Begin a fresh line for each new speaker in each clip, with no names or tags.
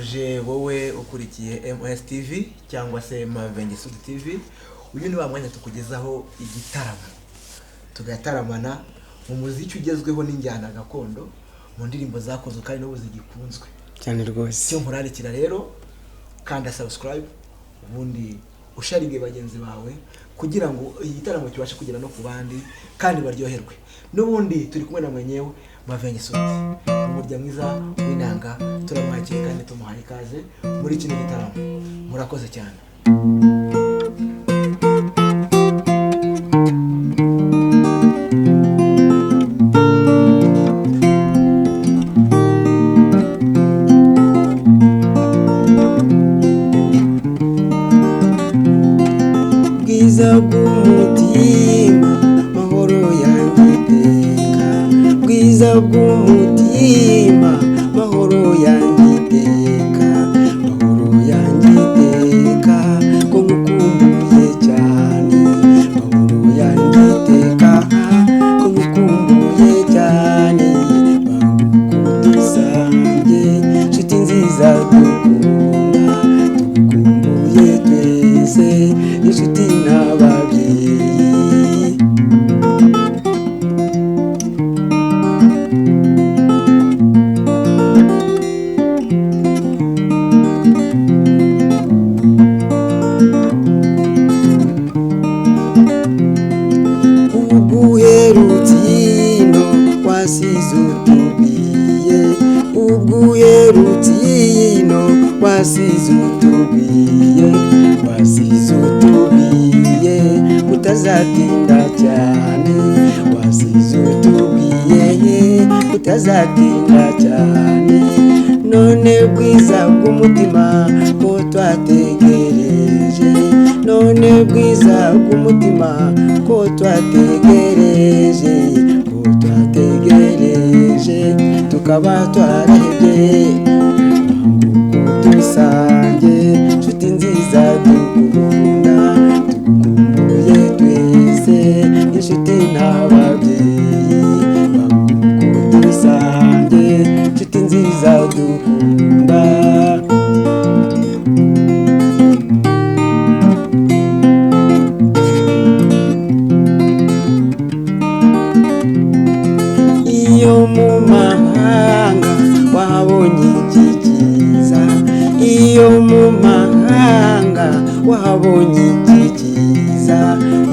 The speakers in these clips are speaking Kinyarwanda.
ndagusuje wowe ukurikiye MS TV cyangwa se Mavenge Sud TV. Uyu ni wa mwanya tukugezaho igitaramo tugataramana mu muziki ugezweho n'injyana gakondo mu ndirimbo zakozwe kandi n'ubu zigikunzwe
cyane rwose.
Cyo nkurarikira rero kanda subscribe ubundi usharinge bagenzi bawe kugira ngo igitaramo kibashe kugera no ku bandi kandi baryoherwe. N'ubundi turi kumwe na mwenyewe Mavenge Sud, umurya mwiza w'inanga, turamwakira kandi tumuhaye ikaze muri kino gitaramo. Murakoze cyane.
Bwiza bw'umutima mahoro yangiteka, bwiza bw'umutima mahoro yangiteka, mahoro yangiteka ko ngukumbuye cyane, mahoro yangiteka ko ngukumbuye cyane, bagukudusange nshuti nziza dukunda, tugukumbuye twese inshuti n'ababyeyi. Ubwuherutino wasize utubiye, ubwuherutino wasize utubiye, wasize utubiye utazatinda cyane, wasize utubiye utazatinda cyane. None bwiza bw'umutima ko twategereje, none bwiza bw'umutima ko twategereje, ko twategereje tukaba twarahebye, dusange nshuti nziza dukunda, tugukumbuye twese inshuti n'ababyeyi, bagukudusange nshuti nziza dukunda. Iyo mu mahanga wahabonye iki cyiza, iyo mu mahanga wahabonye iki cyiza,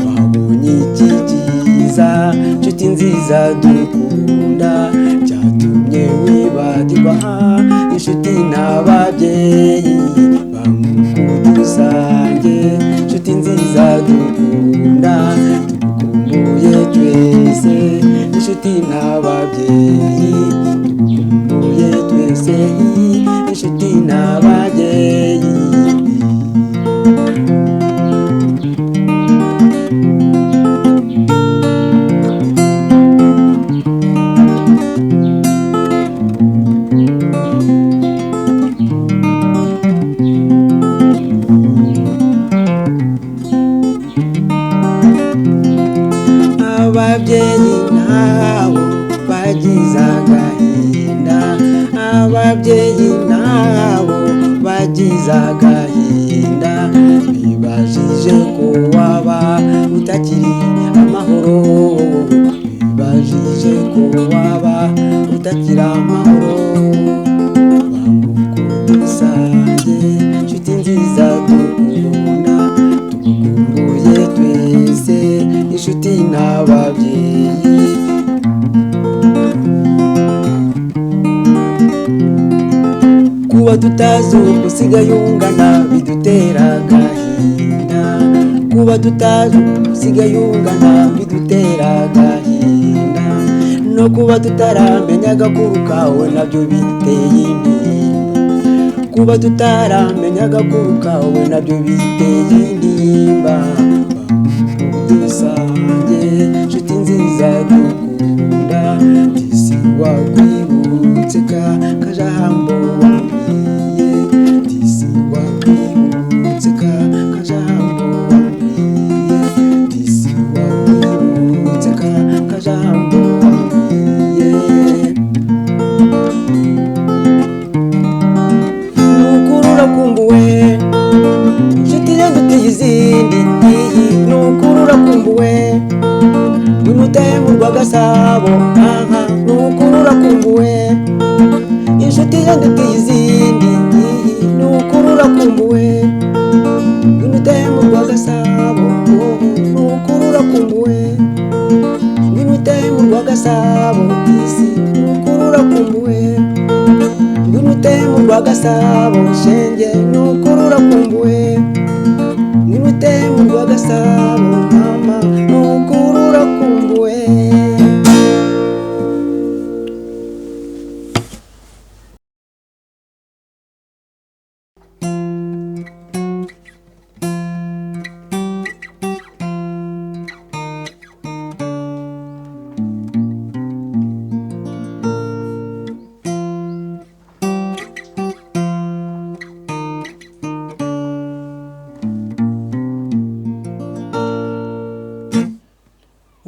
wahabonye iki cyiza nshuti nziza dukunda, cyatumye wibagirwa inshuti n'ababyeyi, bagukudusange nshuti nziza dukunda, tugukumbuye twese inshuti n'ababyeyi, tugukumbuye twese inshuti n'ababyeyi. Ababyeyi nabo bagize agahinda, ababyeyi nabo bagize agahinda, bibajije ko waba utakiri amahoro, bibajije ko waba utakiri amahoro, bagukudusange nshuti nziza dukunda, tugukumbuye twese inshuti n'ababyeyi. Kuba tutazi uko usigaye ungana bidutera agahinda, kuba tutazi uko usigaye ungana bidutera agahinda, no kuba tutaramenya agakuru kawe nabyo biteye intimba, kuba tutaramenya agakuru kawe nabyo biteye intimba, bagukudusange nshuti nziza dukunda, disi wakwibutse kajambo wambwiye, disi wakwibutse kajambo wambwiye, disi wakwibutse kajambo wambwiye. mu Rwagasabo aha nukuri urakumbuwe inshuti yandutiye izindi nukuri urakumbuwe ngwino utahe mu Rwagasabo nukuri urakumbuwe ngwino utahe mu Rwagasabo isi nukuri urakumbuwe ngwino utahe mu Rwagasabo shenge nukuri urakumbuwe ngwino utahe mu Rwagasabo mama nukuri urakumbuwe.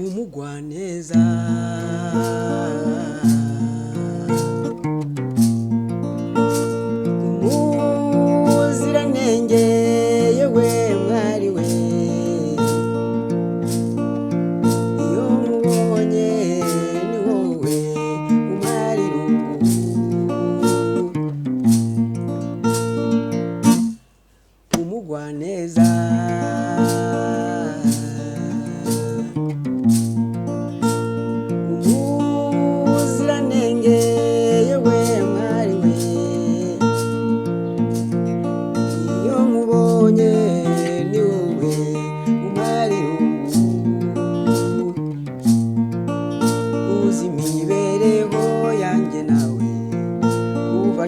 Umugwaneza umuziranenge yewe mwari we iyo mubonye ni wowe umwari rungu umugwaneza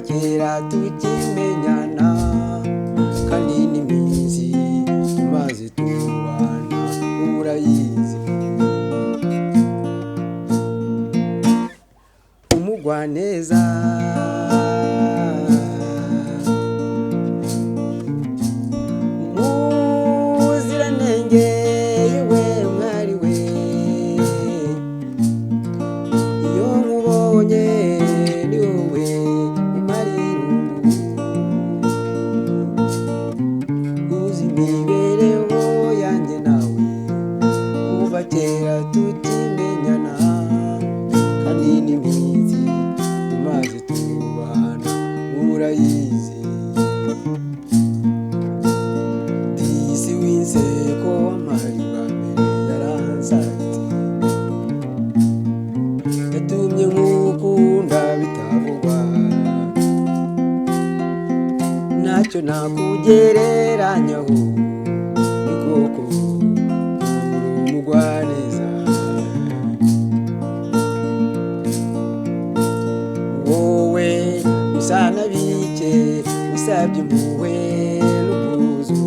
kera tukimenyana kandi n'iminsi tumaze tubana urayizi umugwaneza umuziranenge yewe mwari we iyo mubonye ni wowe imibereho yanjye nawe kuva kera tutimenyana kandi n'iminsi tumaze tubana urayizi disi w'inseko w'amahari bwa mbere yaransatse yatumye nk'ukunda bitavugwa ntacyo nakugereranyaho ni koko umugwaneza wowe usana bike usabye impuhwe n'ubwuzu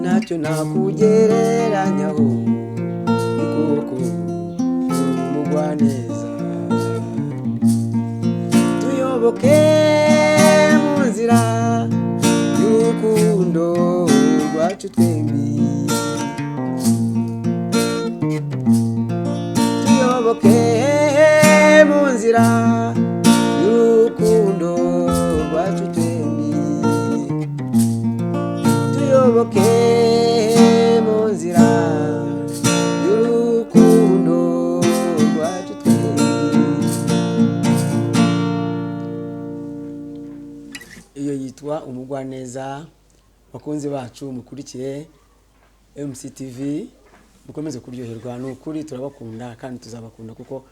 ntacyo nakugereranyaho ni koko umugwaneza tuyoboke mu nzira y'urukundo rwacu twembi tuyoboke mu nzira y'urukundo rwacu twembi tuyoboke mu nzira y'urukundo rwacu twembi. Iyo yitwa umugwaneza. Bakunzi bacu mukurikiye MCTV mukomeze kuryoherwa n'ukuri turabakunda kandi tuzabakunda kuko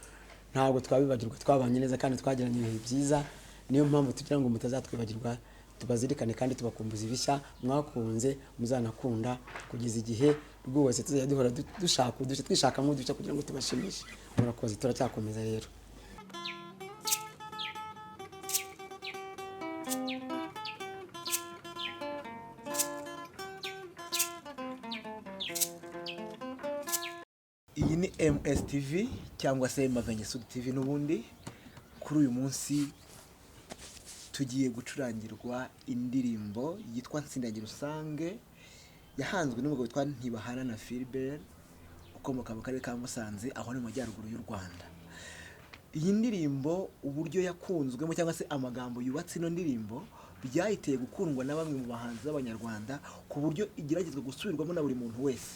ntabwo twabibagirwa twabanye neza kandi twagiranye ibihe byiza niyo mpamvu tugira ngo mutazatwibagirwa tubazirikane kandi tubakumbuza ibishya mwakunze muzanakunda kugeza igihe rwose tuzajya duhora dushaka udushya twishakamo udushya kugira ngo tubashimishe. Murakoze turacyakomeza rero.
Iyi ni MSTV cyangwa se Mavenye Sud TV n'ubundi. Kuri uyu munsi tugiye gucurangirwa indirimbo yitwa Nsindagira Usange yahanzwe n'umugabo witwa Ntibahana na Philbert ukomoka mu karere ka Musanze aho ni mu majyaruguru y'u Rwanda. Iyi ndirimbo uburyo yakunzwemo cyangwa se amagambo yubatse ino ndirimbo byahiteye gukundwa na bamwe mu bahanzi b'abanyarwanda ku buryo igeragezwa gusubirwamo na buri muntu wese.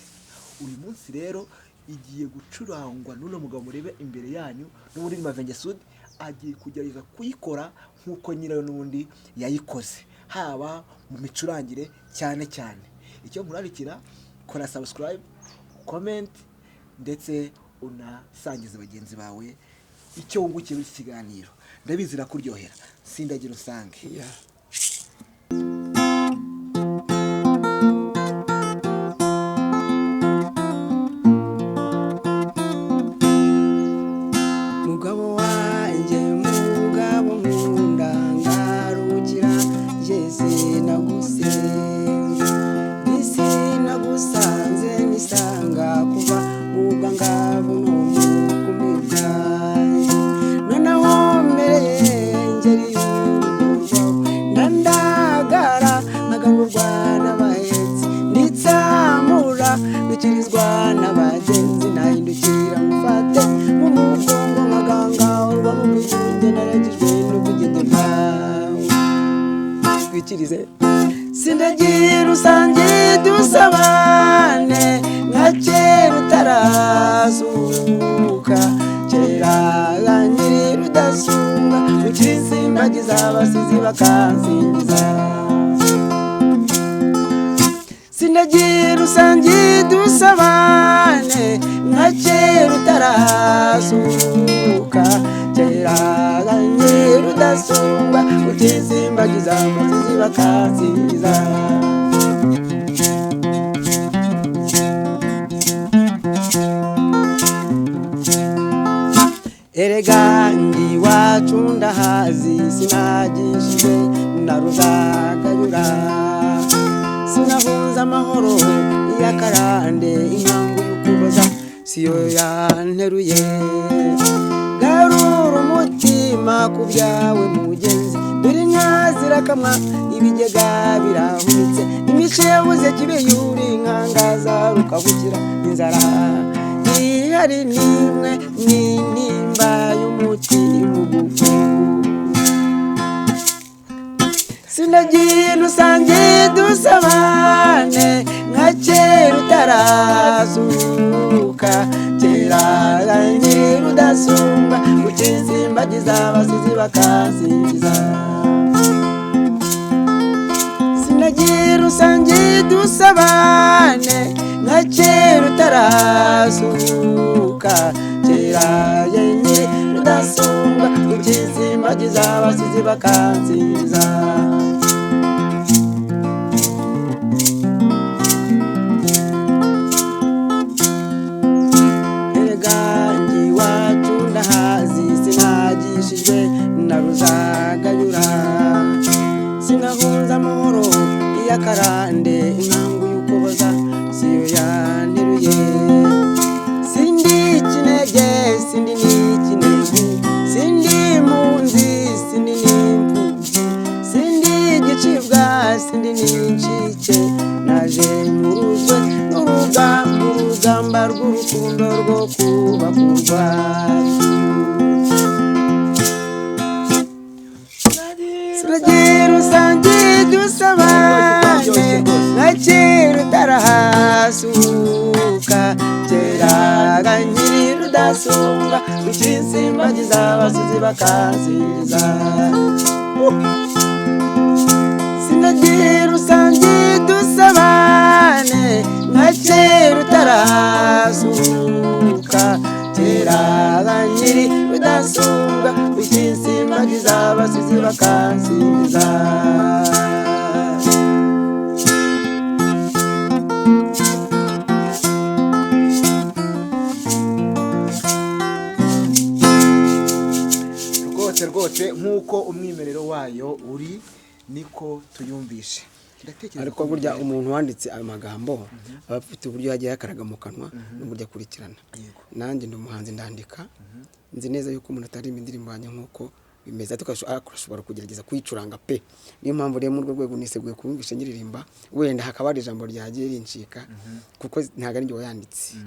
Uyu munsi rero igiye gucurangwa n'uno mugabo murebe imbere yanyu n'ubundi Mavenge Sudi agiye kugerageza kuyikora nk'uko nyirayo n'ubundi yayikoze, haba mu micurangire cyane cyane. Icyo nkurarikira, kora subscribe, comment ndetse unasangiza bagenzi bawe icyo wungukiye muri iki kiganiro. Ndabizi rakuryohera. Sindagira usange.
Mugabo wanjye mugabo nkunda ngarukira Jese nagusenze nagusanze nisanga kuva muga ngabo no mukumira noneho mbere ngeri ndandagara naganurwa n'abahetsi nitsamura nikirizwa n'abagenzi nahindukira mufate mu mugongo maganga urwa mu bijunge naragijwe no kugedema twikirize sindagira usange dusabane nka kera utarazuka kera nyiri rudasumbwa ukisimbagiza abasizi bakansingiza sindagira usange dusabane nka kera utarazuka kera nyiri rudasumbwa ukisimbagiza abasizi bakansingiza erega ndi wacu ndahazi sinagishije na ruzagayura sinahunza amahoro y'akarande inkangu y'ukuboza siyo yanteruye garura umutima ku byawe mugenzi dore inka zirakamwa ibigega birahunitse imice yabuze kibeyuri inkangaza rukabukira inzara ihari nimwe n'intimba y'umutima ugufu sinagira usange dusabane nka kera utarazuka kera nyiri rudasumbwa ukisimbagiza abasizi bakansingiza sinagira usange dusabane nka kera utarazuka kera nyiri rudasumbwa ukisimbagiza abasizi bakansingiza na ruzagayura sinahunza amahoro y'akarande inkangu y'ukuboza siyo yanteruye sindi ikinege sindi n'ikinegu sindi impunzi sindi n'imfubyi sindi igicibwa sindi n'incike naje muruzwe n'urugamba rw'urukundo rwo kubaka u Rwanda sinagira usange dusabane nka kera utarahasuka kera nyiri rudasumbwa ukisimbagiza abasizi bakansingiza sinagira usange dusabane nka kera utarahasuka kera nyiri rudasumbwa ukisimbagiza abasizi bakansingiza
rwose nk'uko umwimerero wayo uri niko tuyumvishe.
ariko burya umuntu wanditse ayo magambo aba afite uburyo yagiye yakaraga mu kanwa n'uburyo akurikirana. Nanjye ndi umuhanzi ndandika nzi neza yuko umuntu ataririmba indirimbo yanjye nk'uko bimeze akashobora kugerageza kuyicuranga pe. Niyo mpamvu rero mu rwego niseguye kumvisha nyiririmba wenda hakaba ari ijambo ryagiye rincika kuko ntago ari njye wayanditse.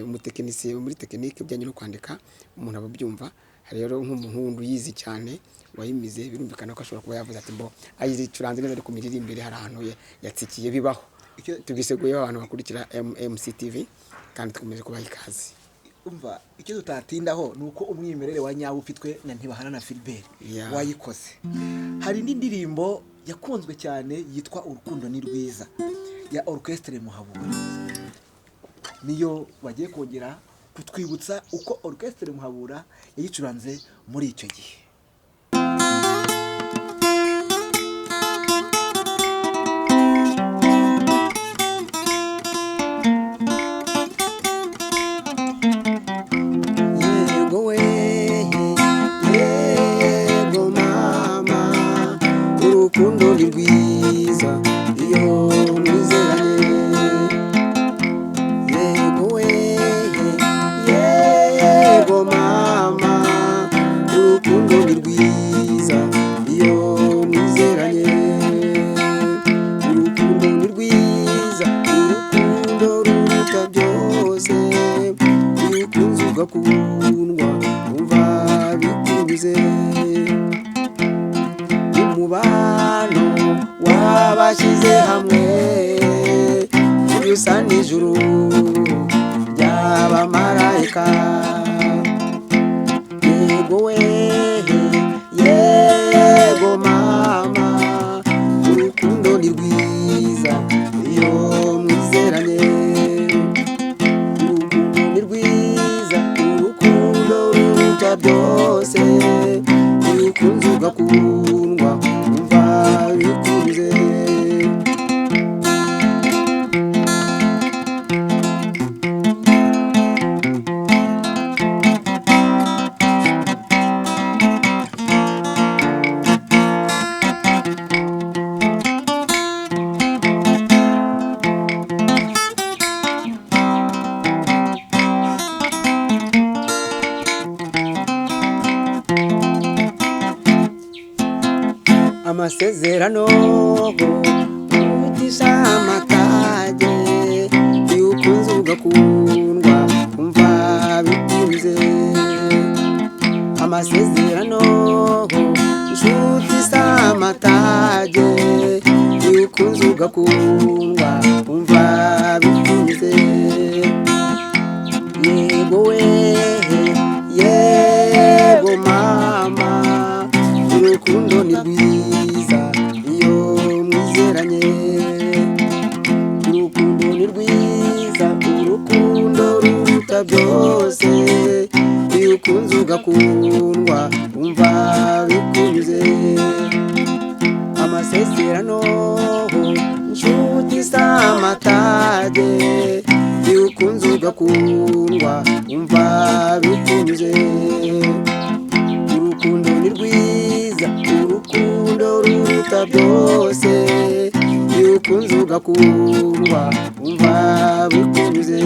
Umutekinisiye muri tekinike bijyanye no kwandika umuntu ababyumva rero nk'umuhungu yizi cyane wayimize birumvikana ko ashobora kuba yavuze ati mbo ayicuranze neza ariko miririmbire hari ahantu yatsikiye bibaho. Tugiseguyeho abantu bakurikira MCTV kandi tukomeje kubaha ikaze.
Umva icyo tutatindaho nuko umwimerere wa nyawo ufitwe na Ntibahana na Philbert wayikoze. Hari n'indirimbo yakunzwe cyane yitwa Urukundo ni Rwiza ya Orchestre Muhabura, niyo bagiye kongera kutwibutsa uko Orchestre Muhabura yayicuranze muri icyo gihe.
Urukundo ni rwiza iyo mwizeranye, yego we yego mama, urukundo ni rwiza iyo mwizeranye, urukundo ni rwiza, urukundo ruruta byose, iyo ukunze ugakundwa umva bikunyuze, umubano wabashyize hamwe usa n'ijuru ry'abamarayika, yego we yego mama, urukundo ni rwiza iyo mwizeranye, urukundo ni rwiza, urukundo ruruta byose, iyo ukunze ugakundwa umva bikunze. Amasezerano utisha amatage, iyo ukunze ugakundwa umva bikunze. Amasezerano inshuti z'amatage, iyo ukunze ugakundwa umva bikunze, yego we yego mama, urukundo ni rwiza iyo mwizeranye, urukundo ni rwiza, urukundo ruruta byose, iyo ukunze ugakundwa umva bikunyuze. Amasezerano inshuti z'amatage, iyo ukunze ugakundwa umva bikunyuze, urukundo ni rwiza, urukundo ruruta byose, iyo ukunze ugakundwa umva bikunyuze.